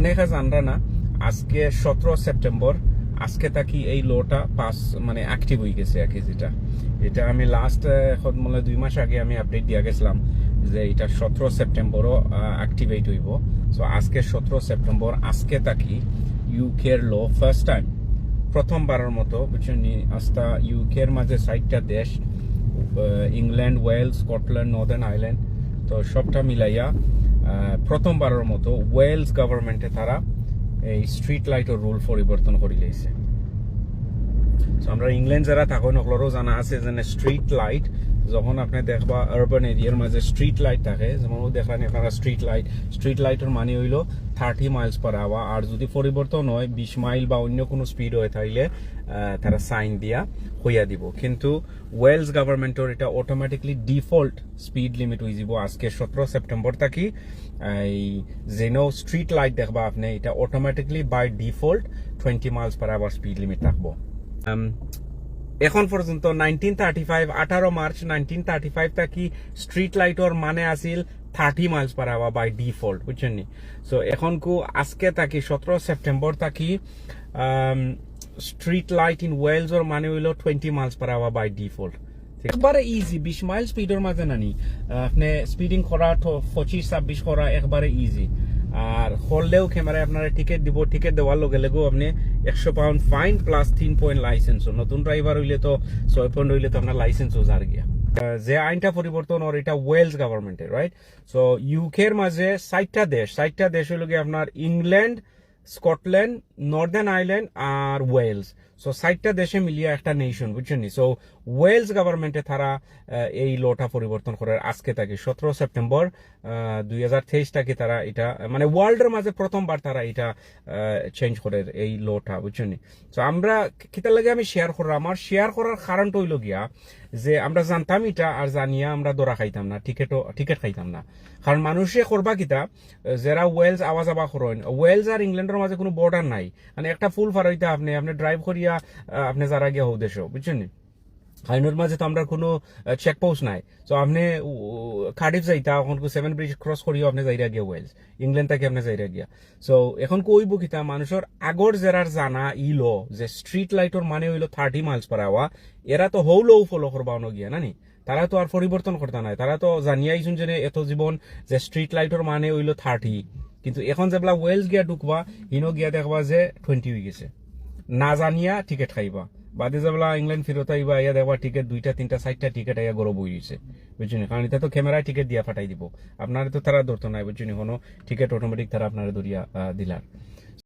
অনেকে জানরা না আজকে 17 সেপ্টেম্বর আজকে তাকি এই লোটা পাস মানে অ্যাক্টিভ হয়ে গেছে আর কি যেটা এটা আমি লাস্ট মানে 2 মাস আগে আমি আপডেট দিয়া গেছিলাম যে এটা 17 সেপ্টেম্বরও অ্যাক্টিভেট হইব সো আজকে 17 সেপ্টেম্বর আজকে তাকি ইউকের ল ফার্স্ট টাইম প্রথমবারের মতো বুঝছেন আস্তা ইউকের মাঝে 60টা দেশ England Wales Scotland Northern Ireland তো সবটা মিলাইয়া প্রথমবারের মতো ওয়েলস গভর্নমেন্টে তারা এই স্ট্রিট লাইটের রুল পরিবর্তন করে লাইছে আমরা ইংল্যান্ড যারা থাকেন ওগুলোরও জানা আছে যে স্ট্রিট লাইট যখন আপনি দেখবা আরবান এরিয়ার মাঝে স্ট্রিট লাইট থাকে যেমন দেখলেন আপনারা স্ট্রিট লাইটের মানে হইল 30 মাইলস পার আওয়ার আর যদি পরিবর্তন হয় 20 মাইল বা অন্য কোনো স্পিড হয়ে থাকলে তারা সাইন দিয়া হইয়া দিব কিন্তু ওয়েলস গভর্নমেন্টের এটা অটোমেটিকলি ডিফল্ট স্পিড লিমিট হয়ে যাব আজকে 17 সেপ্টেম্বর থাকি এই যেনো স্ট্রিট লাইট দেখবা আপনি এটা automatically by default 20 miles per hour speed limit থাকবো এখন পর্যন্ত 1835 মার্চ 1935 থাকি স্ট্রিট লাইটর মানে আছিল 30 miles per hour by default বুঝছেন নি সো এখন কো আজকে থাকি 17 সেপ্টেম্বর থাকি স্ট্রিট লাইট ইন ওয়েলস ওর মানে হইল 20 miles per hour by default একবারে ইজি 20 মাইল স্পিডের মাঝে নানি আপনি স্পিডিং করা 25-26 করা একবারে ইজি আর হললেও ক্যামেরায় আপনারা টিকিট দিব টিকিট দেওয়ার লগে লগেও আপনি 100 pound fine plus 3 point licence নতুন ড্রাইভার হইলে তো 6 পয়েন্ট হইলে তো আপনার লাইসেন্সও যার গিয়া যে আইনটা পরিবর্তন ওর এটা ওয়েলস গভর্নমেন্টের রাইট সো ইউকের মাঝে 60টা দেশ হইল গিয়ে আপনার ইংল্যান্ড স্কটল্যান্ড নর্দার্ন আয়ারল্যান্ড আর ওয়েলস সো 60টা দেশে মিলিয়ে একটা নেশন বুঝছেন সো ওয়েলস গভর্নমেন্টে তারা এই লটা পরিবর্তন করার আজকে থাকে 17 সেপ্টেম্বর 2023 টাকে তারা এটা মানে ওয়ার্ল্ডের মাঝে প্রথমবার তারা এটা চেঞ্জ করে এই লটা বুঝছেন সো আমরা কিতা লাগে আমি শেয়ার করলাম আমার শেয়ার করার কারণটা হইল গিয়া যে আমরা জানতাম এটা আর জানিয়া আমরা দরা খাইতাম না টিকিট খাইতাম না কারণ মানুষে করবা কিতা যারা ওয়েলস আওয়া যাবা করেন ওয়েলস আর ইংল্যান্ডের মাঝে কোনো বর্ডার নাই মানে একটা ফুল ফারাইতে আপনি ড্রাইভ করিয়া আপনি যারা গিয়া হো দেশ বুঝছেন হাইনোর মাঝে তো আমরা কোনো চেকপোস্ট নাই তো আপনি কার্ডিফ যাইতা এখন 7 ব্রিজ ক্রস করিও আপনি যাইরা গিয়া ওয়েলস ইংল্যান্ড থেকে আপনি যাইরা গিয়া সো এখন কইব কিতা মানুষের আগর যারার জানা ইলো যে স্ট্রিট লাইটর মানে হইলো 30 মাইলস পার আওয়ার এরা তো হৌলও ফলো করবা গিয়া নানি তারা তো আর পরিবর্তন করতে নাই তারা তো জানিয়াইছুন যে এত জীবন যে স্ট্রিট লাইটর মানে হইলো 30 কিন্তু এখন যেবলা ওয়েলস গিয়া ঢুকবা হিনো গিয়া দেখবা যে 20 হয়ে গেছে না জানিয়া টিকিট খাইবা বাদে যাবলা ইংল্যান্ড ফিরত আইবা ইয়া দেখবা টিকিট 2টা 3টা 4টা টিকিট আইয়া গরব হইছে বুঝছেন কারণ এটা তো ক্যামেরায় টিকিট দিয়া ফাটাই দিব আপনারা তো তারা ধরতো নাই বুঝছেন কোনো টিকিট অটোমেটিক তারা আপনারা ধরিয়া দিলার